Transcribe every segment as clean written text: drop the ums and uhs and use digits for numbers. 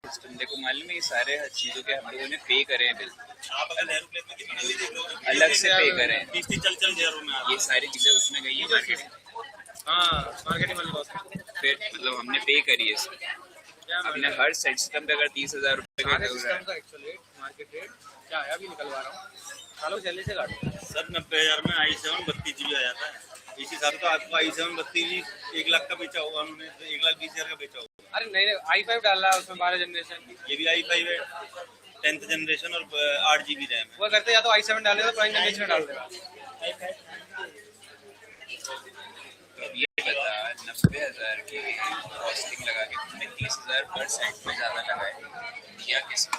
System देखो मालूम है, ये सारे हर चीजों के हम लोगों ने पे करे हैं बिल, आप अगर नेहरू प्लेस में कितने भी देख लो अलग से पे करे हैं। 30 चल नेहरू में ये सारी चीजें उसमें गई है मार्केटिंग। हाँ मार्केटिंग वाली बात। फिर मतलब हमने पे करी है इसमें, हमने हर सिस्टम पे अगर 30,000 रुपए का सिस्टम का एक्चुअली मार्केट रेट क्या है, अभी निकलवा रहा हूँ सालों पहले से गाड़ी सर 90,000 में i7 32 GB आ जाता है। इसी हिसाब तो आपको i7 32 GB 1 लाख का बेचा होगा उन्होंने, तो 1,20,000 का बेचा होगा। अरे नहीं i5 डाल रहा है उसमें 12 जनरेशन, ये भी i5 है 10th जनरेशन और 8 GB रैम है। वो करते या तो i7 डाले तो प्राइम जनरेशन डाल देगा। तो अब ये बता 90,000 की कॉस्टिंग लगा के तुमने 30,000 पर सेट में ज्यादा लगाए क्या किसी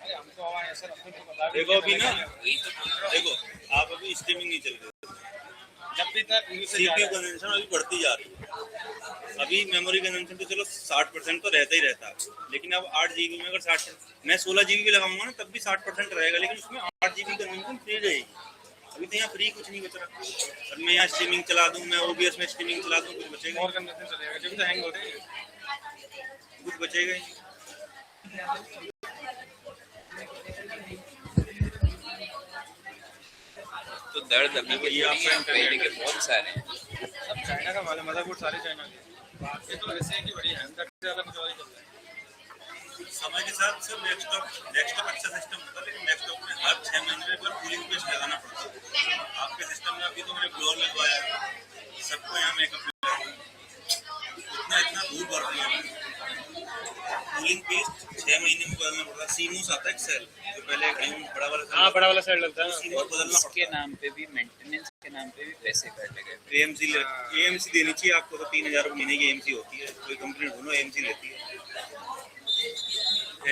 अरे हमको हमारे सर अपने को बता देखो अभी ना, वही तो बोल रहा हूँ। देखो आप अभी स्ट्रीमिंग नहीं चल रही, जब भी तक CPU कंजम्पशन अभी बढ़ती जा रही है। अभी मेमोरी कंजम्पशन तो चलो 60% तो रहता ही रहता है, लेकिन अब 8 GB में अगर 60 मैं 16 GB भी लगाऊंगा ना तब भी 60% रहेगा, लेकिन उसमें 8 GB कंजम्पशन फ्री रहेगी। अभी तो यहाँ फ्री कुछ नहीं बच रहा। अब मैं यहाँ स्ट्रीमिंग चला दूँ, मैं OBS में स्ट्रीमिंग चला दूँ, कुछ बचेगा? और कंडीशन चलेगा जब तो हैंग हो रही है, कुछ बचेगा ही। तो दर्द अभी के लिए पहले के बहुत सारे हैं। सब चाइना का माल है, मदरबोर्ड सारे चाइना के। ये तो वैसे है कि बढ़िया है, अंदर से अलग कुछ और ही चल रहा है। समय के साथ सब डेस्कटॉप अच्छा सिस्टम होता है, लेकिन डेस्कटॉप में हर 6 महीने में एक बार कूलिंग पेस्ट लगाना पड़ता है। आपके सिस्टम में अभी तो मैंने ब्लोअर लगवाया है, सबको यहाँ मेकअप इतना धूप भर रही है। कूलिंग पेस्ट 6 महीने में बदलना पड़ता है। सीमूस आता है सेल जो पहले बड़ा वाला, बड़ा वाला सेल लगता है ना, और उसके नाम पे भी मेंटेनेंस के नाम पे भी पैसे काटे गए। AMC देनी चाहिए आपको, तो 3,000 महीने की AMC होती है। कोई कंपनी ढूंढो AMC लेती है,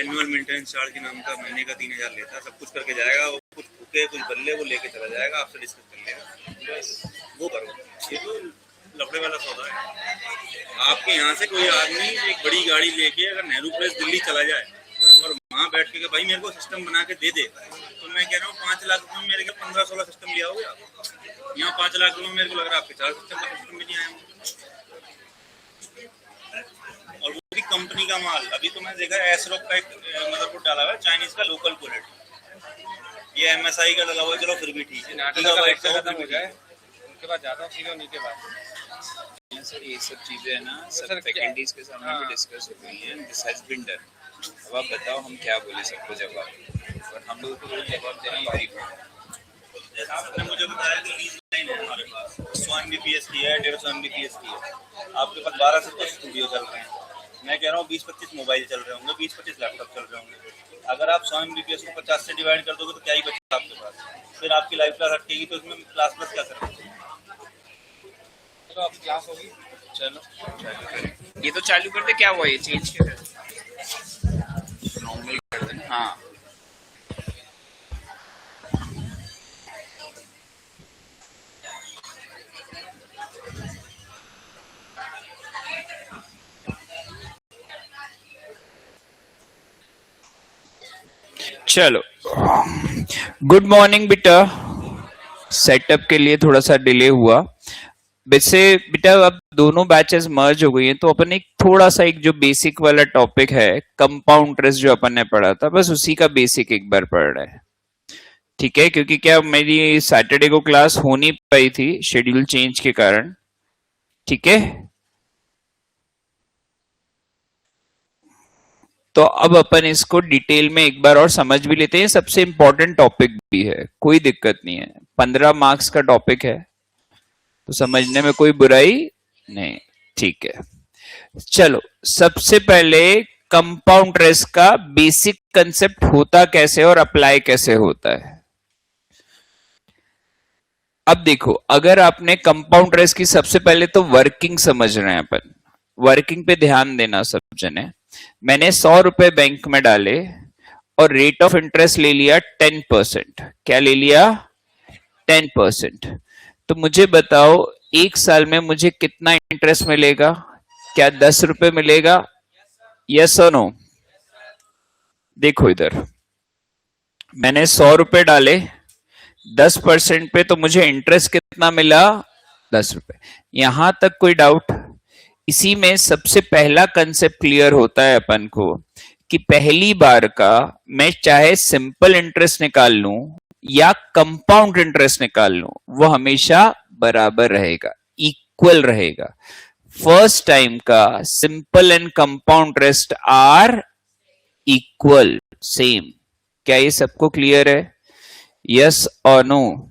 एनुअल मेंटेनेंस चार्ज के नाम का महीने का 3,000 लेता है। सब कुछ करके जाएगा, वो कुछ भूखे कुछ बल्ले वो लेके चला जाएगा, आपसे डिस्कस कर लेगा, वो करो। ये तो लफड़े वाला सौदा है। आपके यहाँ से कोई आदमी एक बड़ी गाड़ी लेके अगर नेहरू प्लेस दिल्ली चला जाए और वहाँ बैठ के भाई मेरे को सिस्टम बना के दे दे, तो मैं कह रहा हूँ 5 लाख रुपये में मेरे को 15-16 सिस्टम लिया होगा। यहाँ 5 लाख रुपये मेरे को लग रहा है आपके 4 सिस्टम का सिस्टम भी नहीं आया, और वो भी कंपनी का माल। अभी तो मैं देखा एसरॉक का एक मदरबोर्ड डाला हुआ है चाइनीज का, लोकल क्वालिटी। ये MSI का लगा हुआ है, चलो फिर भी ठीक है। खत्म हो जाए उनके बाद जाता हूँ सीधे उन्हीं के बाद। सर ये सब चीजें है ना, सब फैकल्टीज के सामने भी डिस्कस हो गई हैं। This has been done. अब आप बताओ हम क्या बोले सबको जवाब, और हम लोगों को जवाब देना भारी पड़ा। आपने मुझे बताया कि लीज लाइन है हमारे पास, 100 MBPS की है, 150 MBPS की है। आपके पास 12 से कुछ स्टूडियो चल रहे हैं। मैं कह रहा हूँ 20-25 मोबाइल चल रहे होंगे, 20-25 लैपटॉप चल रहे होंगे। अगर आप 100 MBPS को 50 से डिवाइड कर दोगे तो क्या ही बचेगा आपके पास? फिर आपकी लाइफ क्लास हटेगी, तो इसमें क्लास प्लस क्या करेंगे? तो अब क्लास होगी, चलो ये तो चालू कर दे। क्या हुआ, ये चेंज क्या कर नॉर्मल कर दे। हाँ चलो, गुड मॉर्निंग बेटा। सेटअप के लिए थोड़ा सा डिले हुआ। वैसे बेटा अब दोनों बैचेस मर्ज हो गई हैं, तो अपन एक थोड़ा सा एक जो बेसिक वाला टॉपिक है कंपाउंड इंटरेस्ट जो अपन ने पढ़ा था, बस उसी का बेसिक एक बार पढ़ रहे हैं, ठीक है? क्योंकि क्या मेरी सैटरडे को क्लास हो नहीं पाई थी शेड्यूल चेंज के कारण, ठीक है? तो अब अपन इसको डिटेल में एक बार और समझ भी लेते हैं। सबसे इंपॉर्टेंट टॉपिक भी है, कोई दिक्कत नहीं है, 15 मार्क्स का टॉपिक है, तो समझने में कोई बुराई नहीं, ठीक है? चलो, सबसे पहले कंपाउंड इंटरेस्ट का बेसिक कंसेप्ट होता कैसे और अप्लाई कैसे होता है। अब देखो, अगर आपने कंपाउंड इंटरेस्ट की सबसे पहले तो वर्किंग समझ रहे हैं अपन, वर्किंग पे ध्यान देना सब जने। मैंने 100 रुपए बैंक में डाले और रेट ऑफ इंटरेस्ट ले लिया 10%। क्या ले लिया? 10%। तो मुझे बताओ एक साल में मुझे कितना इंटरेस्ट मिलेगा? क्या 10 रुपए मिलेगा? यस और नो? देखो इधर, मैंने 100 रुपए डाले, 10% पे तो मुझे इंटरेस्ट कितना मिला? 10 रुपए। यहां तक कोई डाउट? इसी में सबसे पहला कंसेप्ट क्लियर होता है अपन को कि पहली बार का मैं चाहे सिंपल इंटरेस्ट निकाल लूं या कंपाउंड इंटरेस्ट निकाल लूं, वो हमेशा बराबर रहेगा, इक्वल रहेगा। फर्स्ट टाइम का simple and compound interest are equal, same. क्या ये सबको क्लियर है? यस और नो?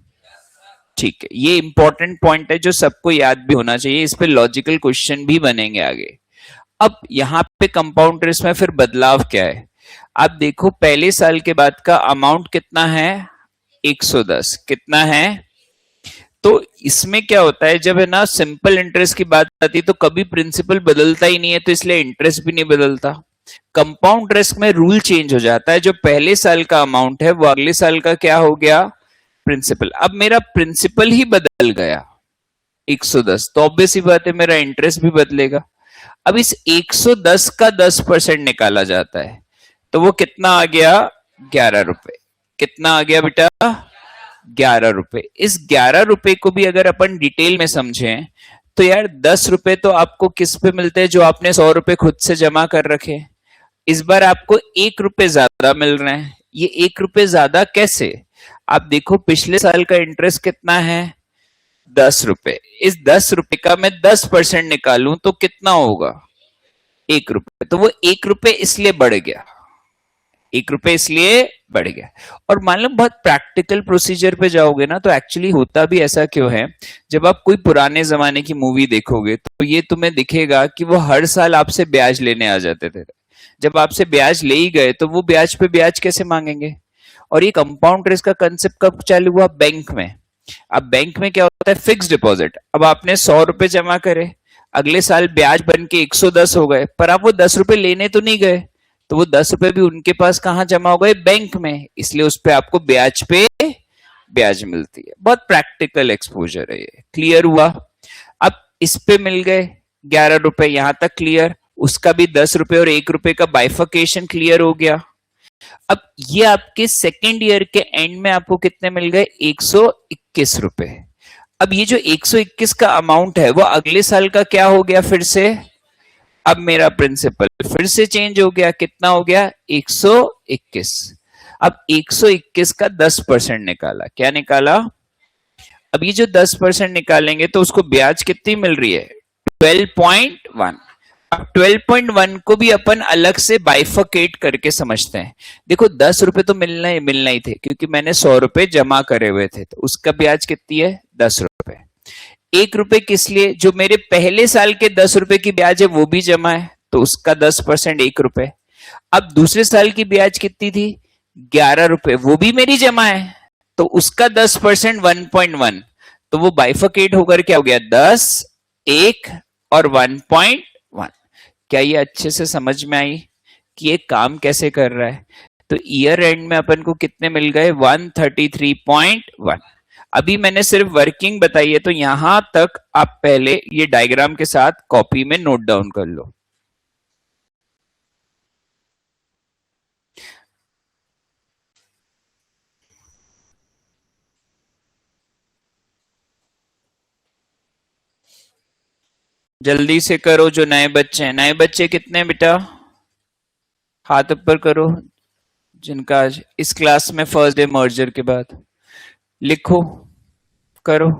ठीक है, ये इंपॉर्टेंट पॉइंट है जो सबको याद भी होना चाहिए, इस पे लॉजिकल क्वेश्चन भी बनेंगे आगे। अब यहां पे कंपाउंड इंटरेस्ट में फिर बदलाव क्या है? आप देखो, पहले साल के बाद का अमाउंट कितना है? 110। कितना है? तो इसमें क्या होता है, जब है ना सिंपल इंटरेस्ट की बात आती है तो कभी प्रिंसिपल बदलता ही नहीं है, तो इसलिए इंटरेस्ट भी नहीं बदलता। कंपाउंड इंटरेस्ट में रूल चेंज हो जाता है, जो पहले साल का अमाउंट है वो अगले साल का क्या हो गया? प्रिंसिपल। अब मेरा प्रिंसिपल ही बदल गया 110, तो ऑब्वियस ही बात है मेरा इंटरेस्ट भी बदलेगा। अब इस 110 का 10% निकाला जाता है, तो वो कितना आ गया? 11 रुपए। कितना आ गया बेटा? 11 रुपए। इस 11 रुपए को भी अगर अपन डिटेल में समझें तो यार 10 रुपए तो आपको किस पे मिलते हैं? जो आपने 100 रुपए खुद से जमा कर रखे, इस बार आपको 1 रुपए ज्यादा मिल रहे हैं। ये 1 रुपए ज्यादा कैसे? आप देखो, पिछले साल का इंटरेस्ट कितना है? 10 रुपए। इस 10 रुपए का मैं 10% निकालूं तो कितना होगा? 1 रुपए। तो वो 1 रुपए इसलिए बढ़ गया, 1 रुपए इसलिए बढ़ गया। और मान लो बहुत प्रैक्टिकल प्रोसीजर पे जाओगे ना, तो एक्चुअली होता भी ऐसा क्यों है? जब आप कोई पुराने जमाने की मूवी देखोगे तो ये तुम्हें दिखेगा कि वो हर साल आपसे ब्याज लेने आ जाते थे। जब आपसे ब्याज ले ही गए तो वो ब्याज पे ब्याज कैसे मांगेंगे? और ये कंपाउंड इंटरेस्ट का कंसेप्ट कब चालू हुआ? बैंक में। अब बैंक में क्या होता है? Fix deposit. अब आपने 100 रुपए जमा करे, अगले साल ब्याज बन के 110 हो गए, पर आप वो 10 रुपए लेने तो नहीं गए, तो वो 10 रुपए भी उनके पास कहां जमा हो गए? बैंक में। इसलिए उस पे आपको ब्याज पे ब्याज मिलती है। बहुत प्रैक्टिकल एक्सपोजर है ये। क्लियर हुआ? अब इस पे मिल गए 11 रुपए, यहां तक क्लियर। उसका भी 10 रुपए और 1 रुपए का बाइफिकेशन क्लियर हो गया। अब ये आपके सेकेंड ईयर के एंड में आपको कितने मिल गए? 121 रुपए। अब ये जो 121 का अमाउंट है वो अगले साल का क्या हो गया फिर से? अब मेरा प्रिंसिपल फिर से चेंज हो गया। कितना हो गया? 121। अब 121 का 10% निकाला। क्या निकाला? अब ये जो 10% निकालेंगे तो उसको ब्याज कितनी मिल रही है? 12.1। अब 12.1 को भी अपन अलग से बाइफकेट करके समझते हैं। देखो, 10 रुपए तो मिलना ही थे, क्योंकि मैंने 100 रुपए जमा करे हुए थे, तो उसका ब्याज कितनी है? 10 रुपए। 1 रुपए किस लिए? जो मेरे पहले साल के 10 रुपए की ब्याज है वो भी जमा है, तो उसका 10% 1 रुपए। अब दूसरे साल की ब्याज कितनी थी? 11 रुपए, वो भी मेरी जमा है, तो उसका 10% 1.1। तो वो बाइफकेट होकर क्या हो गया? 10, 1 और 1.1। क्या ये अच्छे से समझ में आई कि ये काम कैसे कर रहा है? तो ईयर एंड में अपन को कितने मिल गए? 133.1। अभी मैंने सिर्फ वर्किंग बताई है, तो यहां तक आप पहले ये डायग्राम के साथ कॉपी में नोट डाउन कर लो। जल्दी से करो जो नए बच्चे हैं। नए बच्चे कितने हैं बेटा? हाथ ऊपर करो जिनका आज इस क्लास में फर्स्ट डे मर्जर के बाद। लिखो, करो।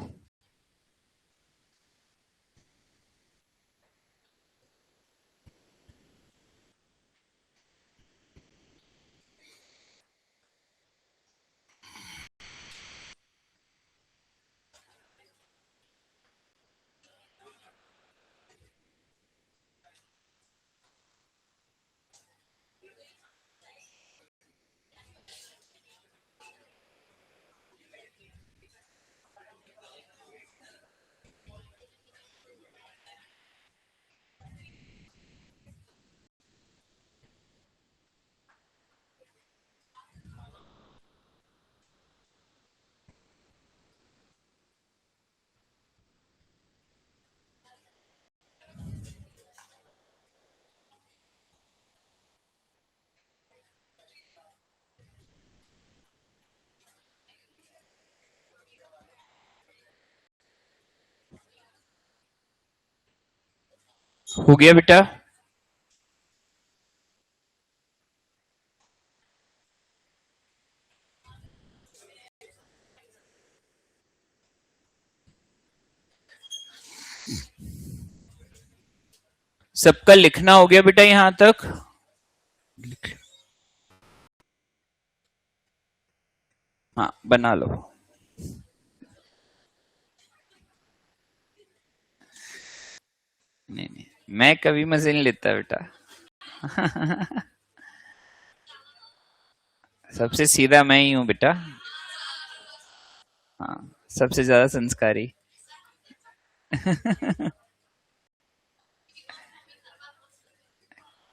हो गया बेटा? सबका लिखना हो गया बेटा यहां तक? हाँ बना लो। नहीं नहीं, मैं कभी मजे नहीं लेता बेटा। सबसे सीधा मैं ही हूं बेटा। हाँ, सबसे ज्यादा संस्कारी।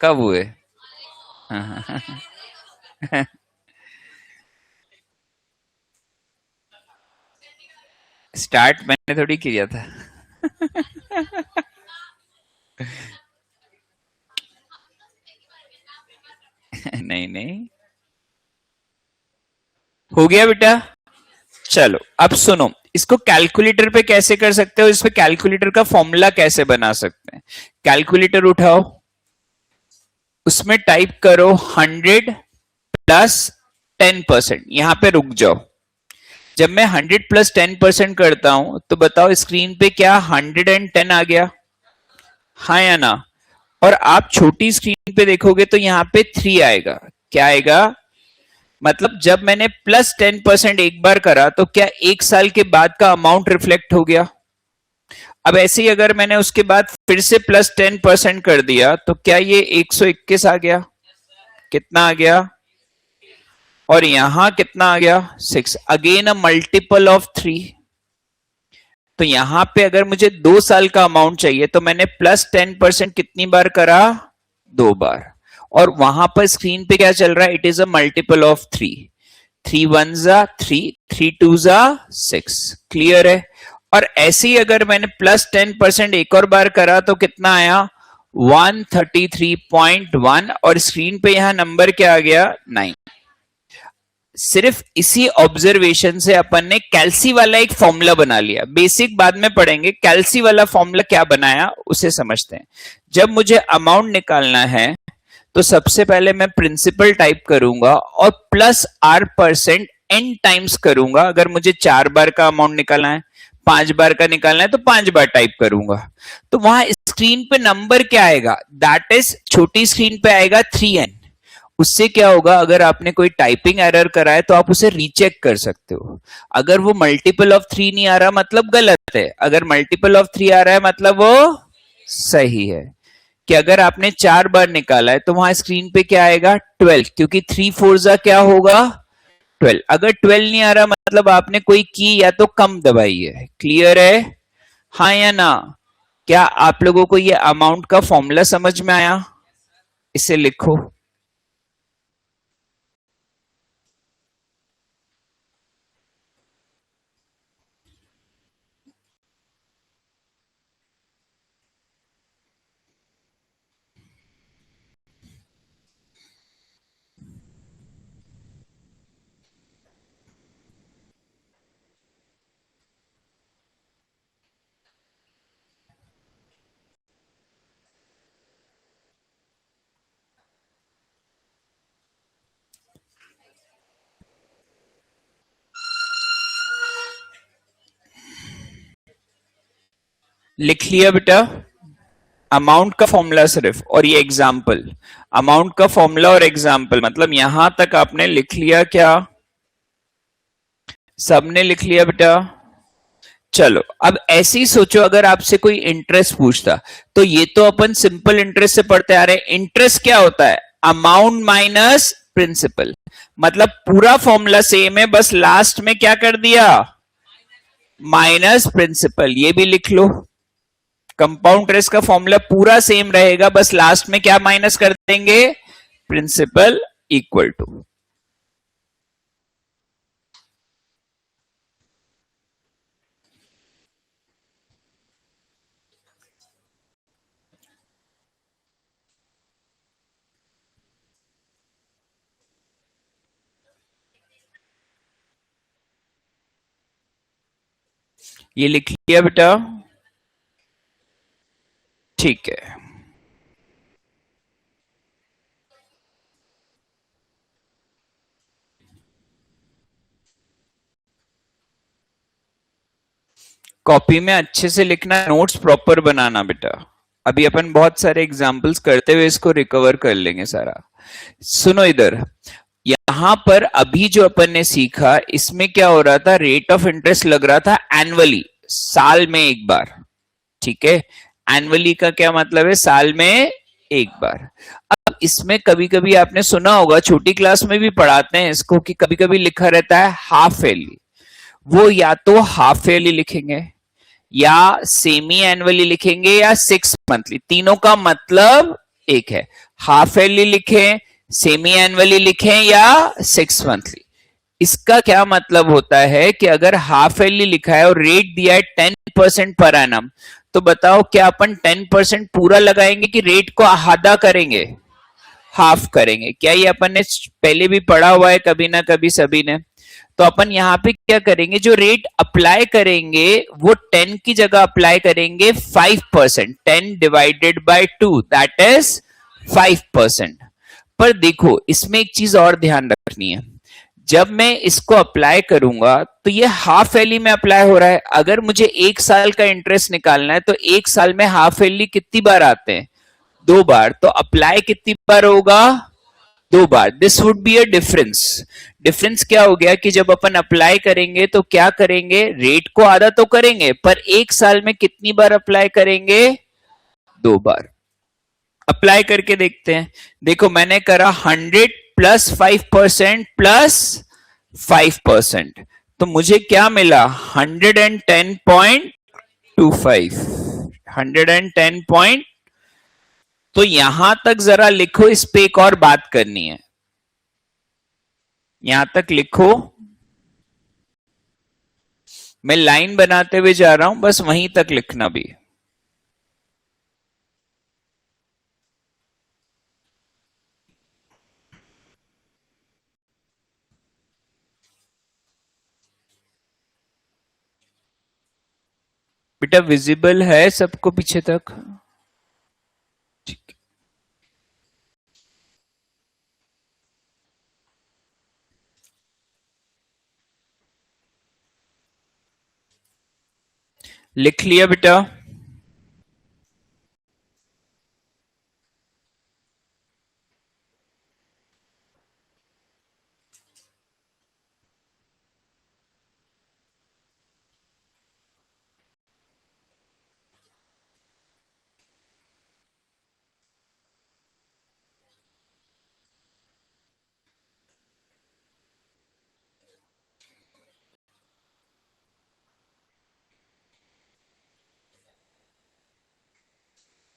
कब हुए? स्टार्ट मैंने थोड़ी किया था। नहीं नहीं, हो गया बेटा। चलो अब सुनो, इसको कैलकुलेटर पे कैसे कर सकते हो, इसमें कैलकुलेटर का फॉर्मूला कैसे बना सकते हैं। कैलकुलेटर उठाओ, उसमें टाइप करो 100 प्लस 10%। यहां पे रुक जाओ। जब मैं 100 प्लस 10% करता हूं तो बताओ स्क्रीन पे क्या 110 आ गया, हाँ या ना? और आप छोटी स्क्रीन पे देखोगे तो यहां पे 3 आएगा। क्या आएगा? मतलब जब मैंने प्लस 10% एक बार करा तो क्या एक साल के बाद का अमाउंट रिफ्लेक्ट हो गया? अब ऐसे ही अगर मैंने उसके बाद फिर से प्लस 10% कर दिया तो क्या ये 121 आ गया? कितना आ गया? और यहां कितना आ गया? 6। Again a multiple of 3। तो यहां पे अगर मुझे 2 साल का अमाउंट चाहिए तो मैंने प्लस 10% कितनी बार करा? 2 बार। और वहां पर स्क्रीन पे क्या चल रहा है? It is a multiple of 3। 3 one जा 3, 3 टू जा 6। क्लियर है? और ऐसे ही अगर मैंने प्लस 10% एक और बार करा तो कितना आया? 133.1। और स्क्रीन पे यहां नंबर क्या आ गया? 9। सिर्फ इसी ऑब्जर्वेशन से अपन ने कैल्सी वाला एक फॉर्मूला बना लिया। बेसिक बाद में पढ़ेंगे, कैल्सी वाला फॉर्मूला क्या बनाया उसे समझते हैं। जब मुझे अमाउंट निकालना है तो सबसे पहले मैं प्रिंसिपल टाइप करूंगा और प्लस R% n टाइम्स करूंगा। अगर मुझे 4 बार का अमाउंट निकालना है, 5 बार का निकालना है तो 5 बार टाइप करूंगा। तो वहां स्क्रीन पे नंबर क्या आएगा? दैट इज छोटी स्क्रीन पे आएगा 3n। उससे क्या होगा, अगर आपने कोई टाइपिंग एरर करा है तो आप उसे रीचेक कर सकते हो। अगर वो मल्टीपल ऑफ 3 नहीं आ रहा मतलब गलत है, अगर मल्टीपल ऑफ 3 आ रहा है मतलब वो सही है। कि अगर आपने 4 बार निकाला है तो वहां स्क्रीन पे क्या आएगा? 12, क्योंकि 3 4 जा क्या होगा? 12। अगर 12 नहीं आ रहा मतलब आपने कोई की या तो कम दबाई है। क्लियर है? हाँ या ना? क्या आप लोगों को ये अमाउंट का फॉर्मूला समझ में आया? इसे लिखो। लिख लिया बेटा अमाउंट का फॉर्मूला सिर्फ, और ये एग्जाम्पल। अमाउंट का फॉर्मूला और एग्जाम्पल मतलब यहां तक आपने लिख लिया क्या? सबने लिख लिया बेटा? चलो अब ऐसे ही सोचो, अगर आपसे कोई इंटरेस्ट पूछता तो ये तो अपन सिंपल इंटरेस्ट से पढ़ते आ रहे हैं। इंटरेस्ट क्या होता है? Amount minus principal. मतलब पूरा फॉर्मूला सेम है, बस लास्ट में क्या कर दिया? Minus principal. ये भी लिख लो। कंपाउंड इंटरेस्ट का फॉर्मूला पूरा सेम रहेगा, बस लास्ट में क्या माइनस कर देंगे? Principal equal to. ये लिख लिया बेटा? ठीक है। कॉपी में अच्छे से लिखना, नोट्स प्रॉपर बनाना बेटा। अभी अपन बहुत सारे एग्जाम्पल्स करते हुए इसको रिकवर कर लेंगे सारा। सुनो इधर, यहां पर अभी जो अपन ने सीखा इसमें क्या हो रहा था, रेट ऑफ इंटरेस्ट लग रहा था एनुअली, साल में एक बार, ठीक है। एनुअली का क्या मतलब है, साल में एक बार। अब इसमें कभी कभी आपने सुना होगा, छोटी क्लास में भी पढ़ाते हैं इसको, कि कभी कभी लिखा रहता है हाफ ईयरली। वो या तो हाफ ईयरली लिखेंगे या सेमी एनुअली लिखेंगे या 6 मंथली, तीनों का मतलब एक है। हाफ ईयरली लिखें, सेमी एनुअली लिखें या 6 मंथली। इसका क्या मतलब होता है कि अगर हाफ ईयरली लिखा है और रेट दिया है 10% पर एनम, तो बताओ क्या अपन 10% पूरा लगाएंगे कि रेट को आधा करेंगे, हाफ करेंगे? क्या ये अपन ने पहले भी पढ़ा हुआ है कभी ना कभी सभी ने। तो अपन यहाँ पे क्या करेंगे, जो रेट अप्लाई करेंगे वो 10 की जगह अप्लाई करेंगे 5%, 10 डिवाइडेड बाय 2 दैट इज 5%। पर देखो इसमें एक चीज और ध्यान रखनी है, जब मैं इसको अप्लाई करूंगा तो ये हाफ ईयरली में अप्लाई हो रहा है। अगर मुझे एक साल का इंटरेस्ट निकालना है तो एक साल में हाफ ईयरली कितनी बार आते हैं, 2 बार। तो अप्लाई कितनी बार होगा, 2 बार। This would be a difference. Difference क्या हो गया कि जब अपन अप्लाई करेंगे तो क्या करेंगे, रेट को आधा तो करेंगे, पर एक साल में कितनी बार अप्लाई करेंगे, 2 बार। अप्लाई करके देखते हैं। देखो मैंने करा 100 प्लस 5% प्लस 5%, तो मुझे क्या मिला, 110.25, 110. तो यहां तक जरा लिखो, इस पे एक और बात करनी है, यहां तक लिखो। मैं लाइन बनाते हुए जा रहा हूं, बस वहीं तक लिखना भी। बेटा विजिबल है सबको पीछे तक? ठीक। लिख लिया बेटा?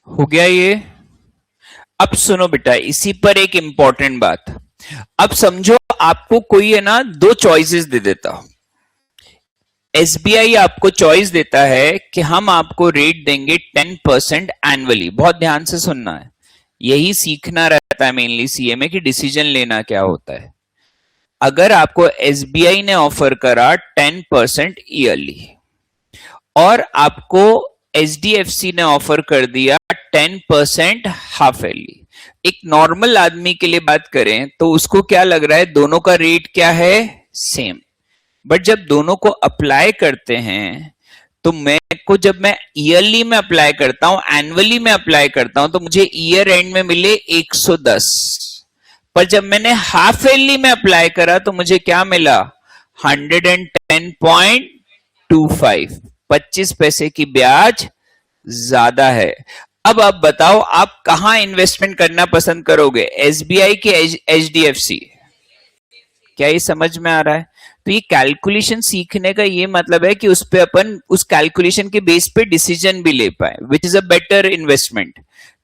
हो गया ये? अब सुनो बेटा, इसी पर एक इंपॉर्टेंट बात। अब समझो आपको कोई है ना 2 चॉइसेस दे देता, एसबीआई आपको चॉइस देता है कि हम आपको रेट देंगे 10% एनुअली। बहुत ध्यान से सुनना है, यही सीखना रहता है मेनली सीए में कि डिसीजन लेना क्या होता है। अगर आपको एसबीआई ने ऑफर करा 10% ईयरली और आपको एचडीएफसी ने ऑफर कर दिया 10% हाफ ईयरली, एक नॉर्मल आदमी के लिए बात करें तो उसको क्या लग रहा है, दोनों का रेट क्या है, सेम। बट जब दोनों को अप्लाई करते हैं तो मैं को जब मैं ईयरली में अप्लाई करता हूं, एनुअली में अप्लाई करता हूं, तो मुझे ईयर एंड में मिले 110। पर जब मैंने हाफ ईयरली में अप्लाई करा तो मुझे क्या मिला, 110.25, 25 पैसे की ब्याज ज्यादा है। अब आप बताओ आप कहां इन्वेस्टमेंट करना पसंद करोगे, एसबीआई की एचडीएफसी? क्या ये समझ में आ रहा है? तो ये कैलकुलेशन सीखने का ये मतलब है कि उस पे अपन उस कैलकुलेशन के बेस पे डिसीजन भी ले पाए, which is a better investment.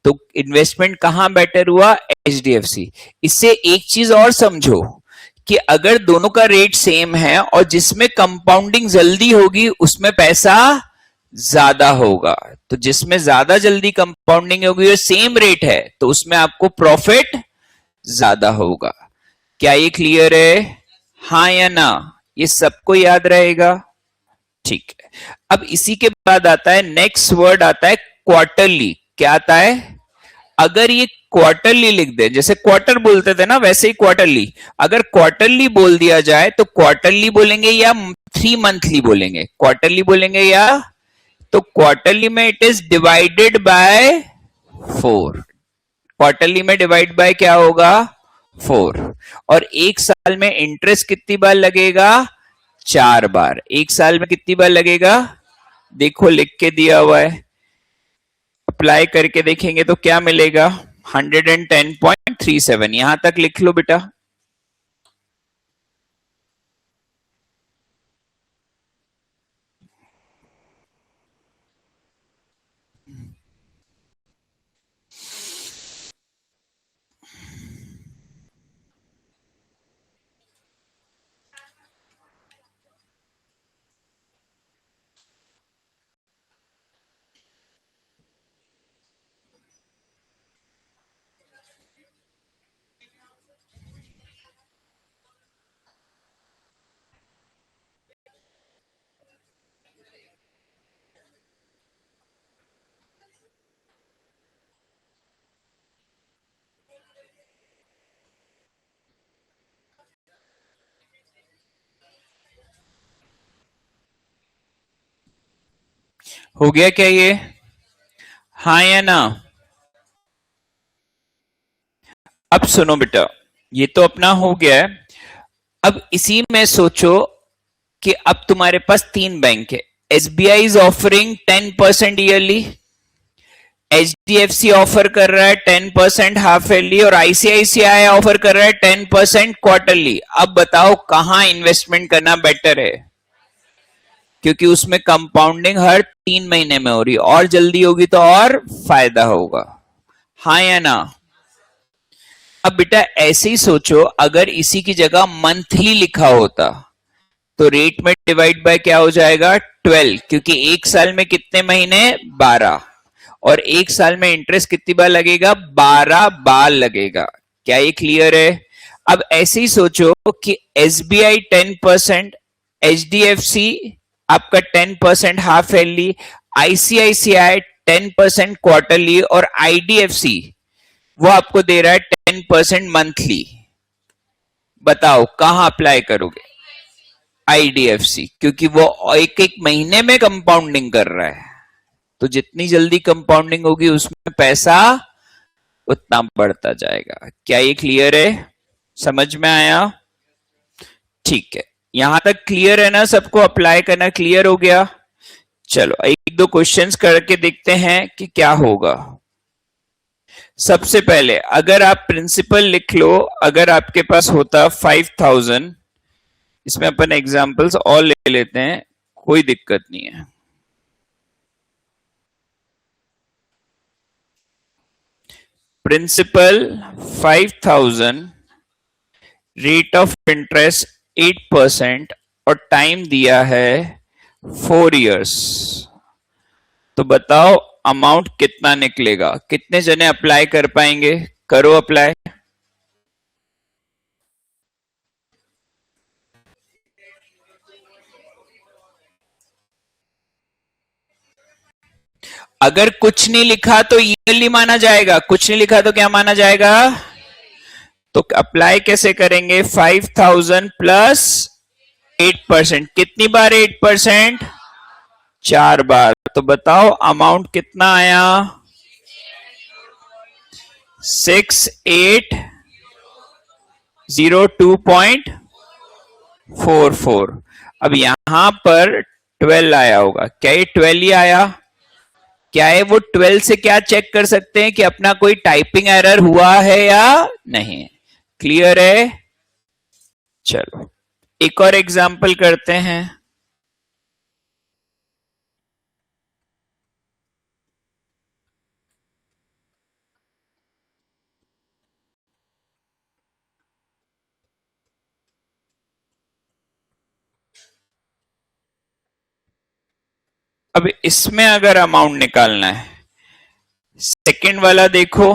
तो इन्वेस्टमेंट कहां बेटर हुआ, एचडीएफसी। इससे एक चीज और समझो कि अगर दोनों का रेट सेम है और जिसमें कंपाउंडिंग जल्दी होगी उसमें पैसा ज्यादा होगा, तो जिसमें ज्यादा जल्दी कंपाउंडिंग होगी और सेम रेट है तो उसमें आपको प्रॉफिट ज्यादा होगा। क्या ये क्लियर है, हाँ या ना? ये सबको याद रहेगा, ठीक है। अब इसी के बाद आता है नेक्स्ट वर्ड, आता है क्वार्टरली। क्या आता है, अगर ये क्वार्टरली लिख दे, जैसे क्वार्टर बोलते थे ना वैसे ही क्वार्टरली, अगर क्वार्टरली बोल दिया जाए तो क्वार्टरली बोलेंगे या 3 मंथली बोलेंगे, क्वार्टरली बोलेंगे या, तो क्वार्टरली में it is divided by 4। Quarterly में डिवाइड बाय क्या होगा? 4। और एक साल में इंटरेस्ट कितनी बार लगेगा? 4 बार। एक साल में कितनी बार लगेगा? देखो लिख के दिया हुआ है, अप्लाई करके देखेंगे तो क्या मिलेगा? 110.37। यहां तक लिख लो बेटा। हो गया क्या ये? हाँ या ना? अब सुनो बेटा, ये तो अपना हो गया है। अब इसी में सोचो कि अब तुम्हारे पास 3 बैंक है। SBI is offering 10% yearly, HDFC offer कर रहा है 10% हाफ ईयरली, और आईसीआईसीआई ऑफर कर रहा है 10% क्वार्टरली। अब बताओ कहां इन्वेस्टमेंट करना बेटर है? क्योंकि उसमें कंपाउंडिंग हर 3 महीने में हो रही, और जल्दी होगी तो और फायदा होगा। हाँ या ना? अब बेटा ऐसे ही सोचो, अगर इसी की जगह मंथली लिखा होता तो रेट में डिवाइड बाय क्या हो जाएगा? 12, क्योंकि एक साल में कितने महीने? 12। और एक साल में इंटरेस्ट कितनी बार लगेगा? 12 बार लगेगा। क्या ये क्लियर है? अब ऐसे ही सोचो कि एसबीआई 10%, एचडीएफसी आपका 10% हाफ ईयरली, आईसीआईसीआई 10% क्वार्टरली, और आईडीएफसी वो आपको दे रहा है 10% मंथली। बताओ कहां अप्लाई करोगे? आईडीएफसी, क्योंकि वो एक एक महीने में कंपाउंडिंग कर रहा है, तो जितनी जल्दी कंपाउंडिंग होगी उसमें पैसा उतना बढ़ता जाएगा। क्या ये क्लियर है? समझ में आया? ठीक है, यहां तक क्लियर है ना? सबको अप्लाई करना क्लियर हो गया? चलो एक दो क्वेश्चंस करके देखते हैं कि क्या होगा। सबसे पहले अगर आप प्रिंसिपल लिख लो, अगर आपके पास होता 5000, इसमें अपन एग्जांपल्स और ले लेते हैं, कोई दिक्कत नहीं है। प्रिंसिपल 5000, रेट ऑफ इंटरेस्ट 8%, और टाइम दिया है 4 इयर्स। तो बताओ अमाउंट कितना निकलेगा? कितने जने अप्लाई कर पाएंगे? करो अप्लाई। अगर कुछ नहीं लिखा तो ईयरली माना जाएगा, कुछ नहीं लिखा तो क्या माना जाएगा? तो अप्लाई कैसे करेंगे? 5000 प्लस 8%। कितनी बार 8%? 4 बार। तो बताओ अमाउंट कितना आया? 6802.44। अब यहां पर 12 आया होगा। क्या ये 12 ही आया? क्या है वो 12 से क्या चेक कर सकते हैं कि अपना कोई टाइपिंग एरर हुआ है या नहीं? क्लियर है? चलो एक और एग्जांपल करते हैं। अब इसमें अगर अमाउंट निकालना है, सेकंड वाला देखो,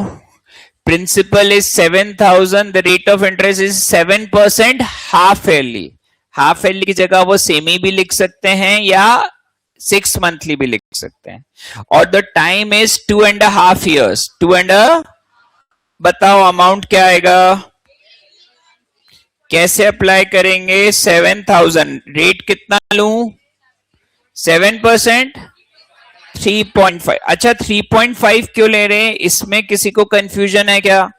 principal is 7000, the rate of interest is 7% half yearly. Half yearly की जगह वो सेमी भी लिख सकते हैं या 6 मंथली भी लिख सकते हैं, और द टाइम इज 2.5 years। बताओ अमाउंट क्या आएगा? कैसे अप्लाई करेंगे? 7000, रेट कितना लूं? 7%, 3.5। अच्छा 3.5 क्यों ले रहे हैं, इसमें किसी को कंफ्यूजन है क्या?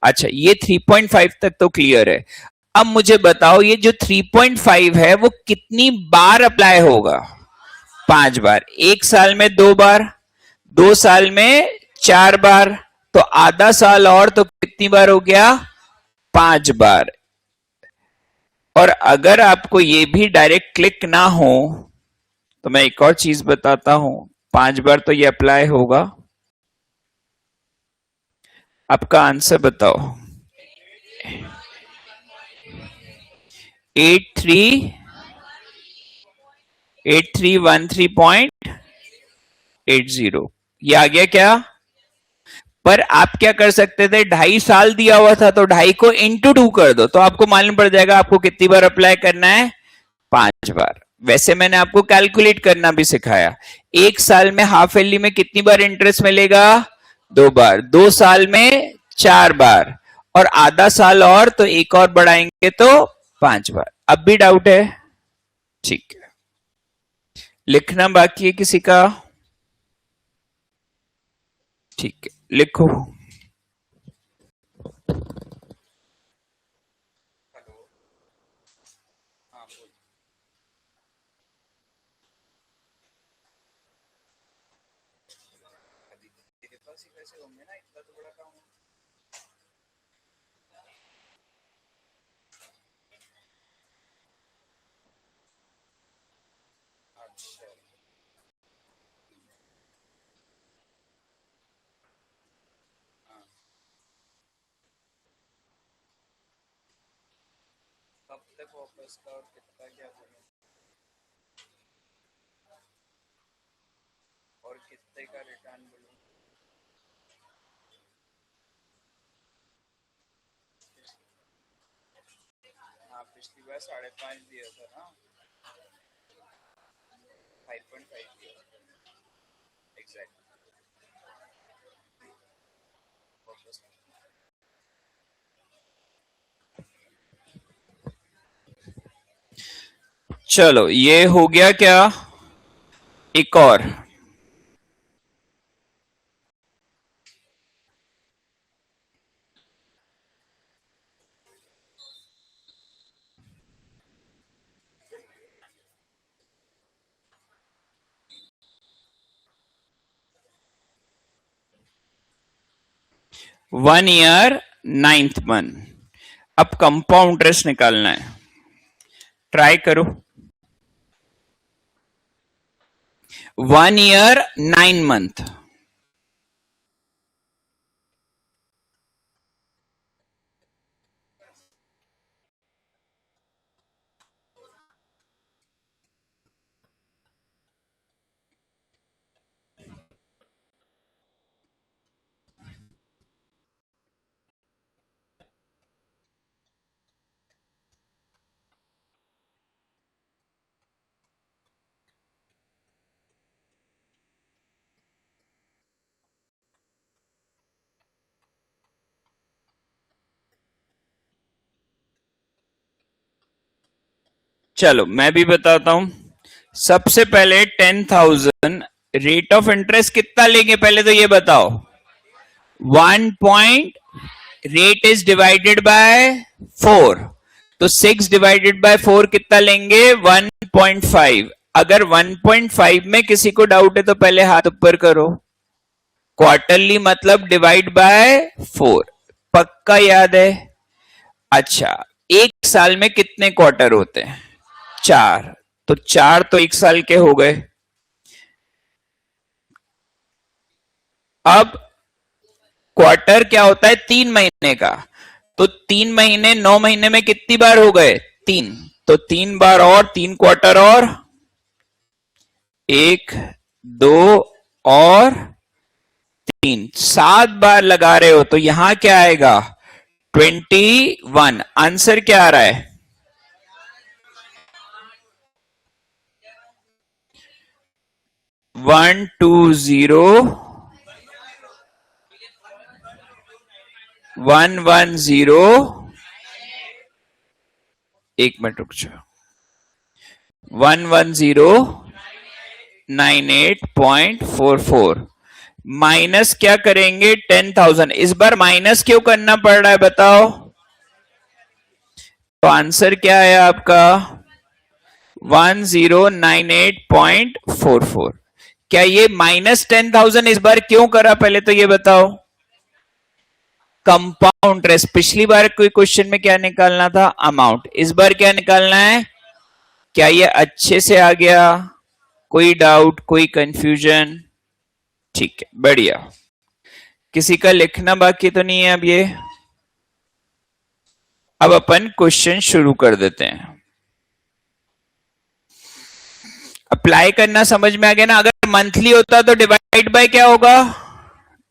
अच्छा ये 3.5 तक तो क्लियर है। अब मुझे बताओ ये जो 3.5 है वो कितनी बार अप्लाई होगा? 5 बार। 1 साल में 2 बार, 2 साल में 4 बार, तो आधा साल और तो कितनी बार हो गया? 5 बार। और अगर आपको ये भी डायरेक्ट क्लिक ना हो तो मैं एक और चीज बताता हूं, 5 बार तो ये अप्लाई होगा। आपका आंसर बताओ। 8313.80 ये आ गया क्या? पर आप क्या कर सकते थे, 2.5 साल दिया हुआ था तो 2.5 को इंटू 2 कर दो, तो आपको मालूम पड़ जाएगा आपको कितनी बार अप्लाई करना है? 5 बार। वैसे मैंने आपको कैलकुलेट करना भी सिखाया। 1 साल में हाफ ईयरली में कितनी बार इंटरेस्ट मिलेगा? 2 बार। 2 साल में 4 बार, और आधा साल और तो एक और बढ़ाएंगे तो 5 बार। अब भी डाउट है? ठीक है, लिखना बाकी है किसी का? ठीक है, लिखो। कब तक वापस का और कितना क्या करें, और कितने का रिटर्न बोलूं? हाँ पिछली बार 5.5 दिया था ना, 5.5 दिया था एग्जैक्ट। चलो ये हो गया क्या? एक और। One year 9th month. अब कंपाउंड इंटरेस्ट निकालना है, ट्राई करो। 1 ईयर 9 मंथ। चलो मैं भी बताता हूं। सबसे पहले 10,000 रेट ऑफ इंटरेस्ट कितना लेंगे पहले तो ये बताओ। 1 point, rate is divided by 4, तो 6 डिवाइडेड बाय 4 कितना लेंगे? 1.5। अगर 1.5 में किसी को डाउट है तो पहले हाथ ऊपर करो। क्वार्टरली मतलब डिवाइड बाय 4, पक्का याद है? अच्छा, 1 साल में कितने क्वार्टर होते हैं? 4, तो 4 तो 1 साल के हो गए। अब क्वार्टर क्या होता है? 3 महीने का, तो 3 महीने 9 महीने में कितनी बार हो गए? 3, तो 3 बार और 3 क्वार्टर और 1 2 और 3, 7 बार लगा रहे हो तो यहां क्या आएगा? 21। आंसर क्या आ रहा है? 120,110। एक मिनट रुक जाओ। 110 98.44 माइनस क्या करेंगे 10,000। इस बार माइनस क्यों करना पड़ रहा है बताओ? तो आंसर क्या है आपका 1098.44। क्या ये -10,000 इस बार क्यों करा पहले तो ये बताओ? Compound interest. पिछली बार कोई क्वेश्चन में क्या निकालना था? अमाउंट। इस बार क्या निकालना है? क्या ये अच्छे से आ गया? कोई डाउट, कोई कंफ्यूजन? ठीक है, बढ़िया। किसी का लिखना बाकी तो नहीं है अब ये? अब अपन क्वेश्चन शुरू कर देते हैं। अप्लाई करना समझ में आ गया ना? अगर मंथली होता तो डिवाइड बाय क्या होगा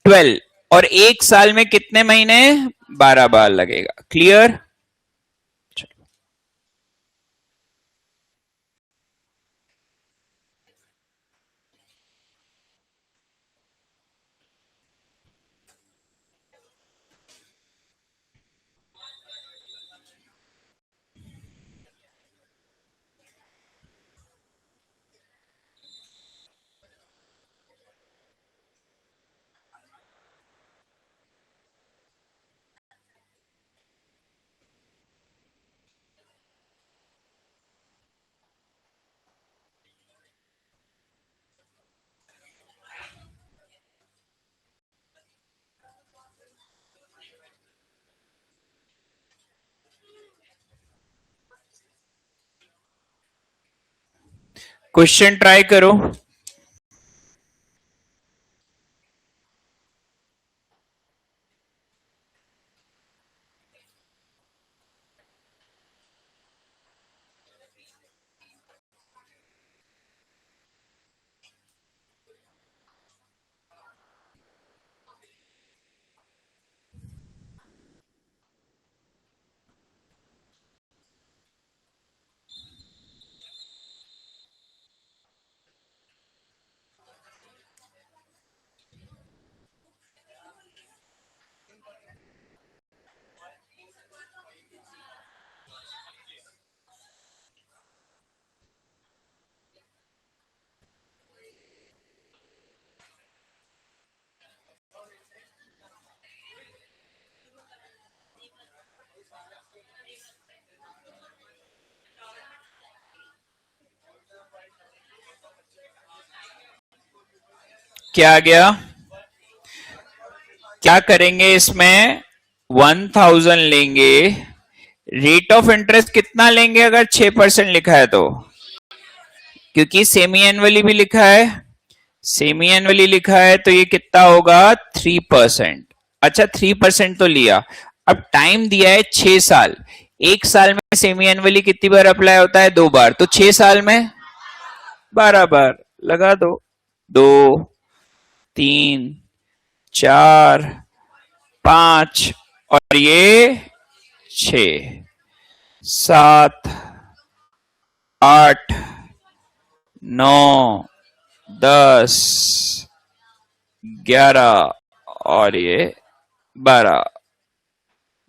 12, और एक साल में कितने महीने? 12 बार लगेगा। क्लियर? क्वेश्चन ट्राई करो। क्या आ गया? क्या करेंगे इसमें? 1000 लेंगे। रेट ऑफ इंटरेस्ट कितना लेंगे अगर 6% लिखा है तो? क्योंकि सेमी एनुअली भी लिखा है, सेमी एनुअली लिखा है तो ये कितना होगा 3%। अच्छा 3% तो लिया। अब टाइम दिया है 6 साल। एक साल में सेमी एनुअली कितनी बार अप्लाई होता है? 2 बार। तो 6 साल में 12 बार। लगा दो। 2, 3, 4, 5 और ये 6, 7, 8, 9, 10, 11 और ये 12।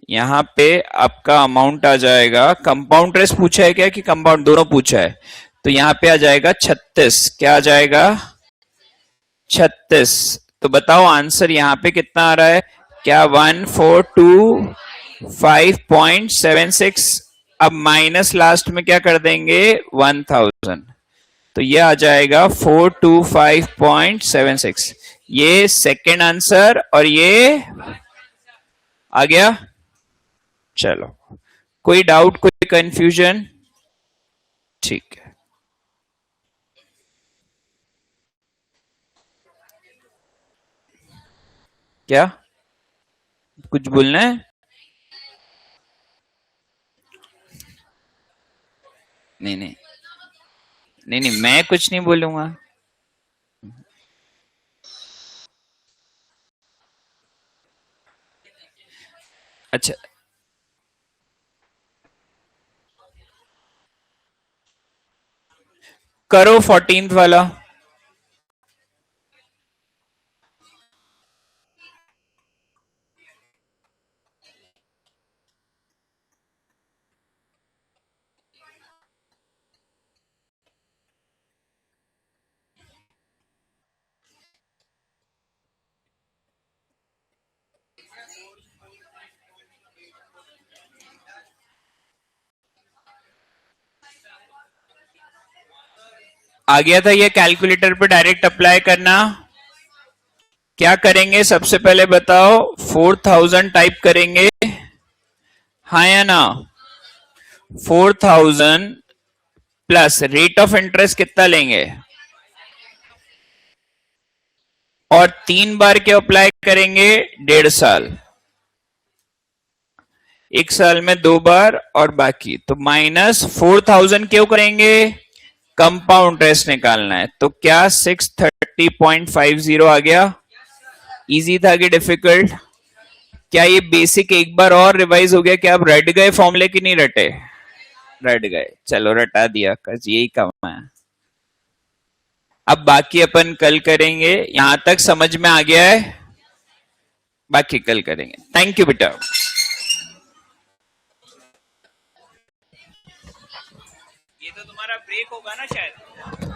यहां पे आपका अमाउंट आ जाएगा। कंपाउंड इंटरेस्ट पूछा है क्या कि कंपाउंड? दोनों पूछा है। तो यहां पे आ जाएगा 36। क्या आ जाएगा? 36। तो बताओ आंसर यहां पे कितना आ रहा है? क्या 1425.76? अब माइनस लास्ट में क्या कर देंगे 1000। तो ये आ जाएगा 425.76। ये सेकेंड आंसर और ये आ गया। चलो, कोई डाउट, कोई कंफ्यूजन? ठीक है। क्या कुछ बोलना है? नहीं नहीं नहीं नहीं, मैं कुछ नहीं बोलूंगा। अच्छा, करो 14th वाला। आ गया था ये कैलकुलेटर पे डायरेक्ट अप्लाई करना। क्या करेंगे सबसे पहले बताओ, 4000 टाइप करेंगे, हाँ या ना? 4000 प्लस रेट ऑफ इंटरेस्ट कितना लेंगे, और 3 बार क्यों अप्लाई करेंगे, 1.5 साल, 1 साल में 2 बार, और बाकी तो माइनस 4000 क्यों करेंगे, कंपाउंड इंटरेस्ट निकालना है। तो क्या 630.50 आ गया? इजी था कि डिफिकल्ट? क्या ये बेसिक एक बार और रिवाइज हो गया? क्या आप रट गए फॉर्मूले की नहीं रटे? रट गए, चलो रटा दिया, कस यही काम है। अब बाकी अपन कल करेंगे, यहां तक समझ में आ गया है? बाकी कल करेंगे। थैंक यू बेटा। ये तो तुम्हारा ब्रेक होगा ना शायद।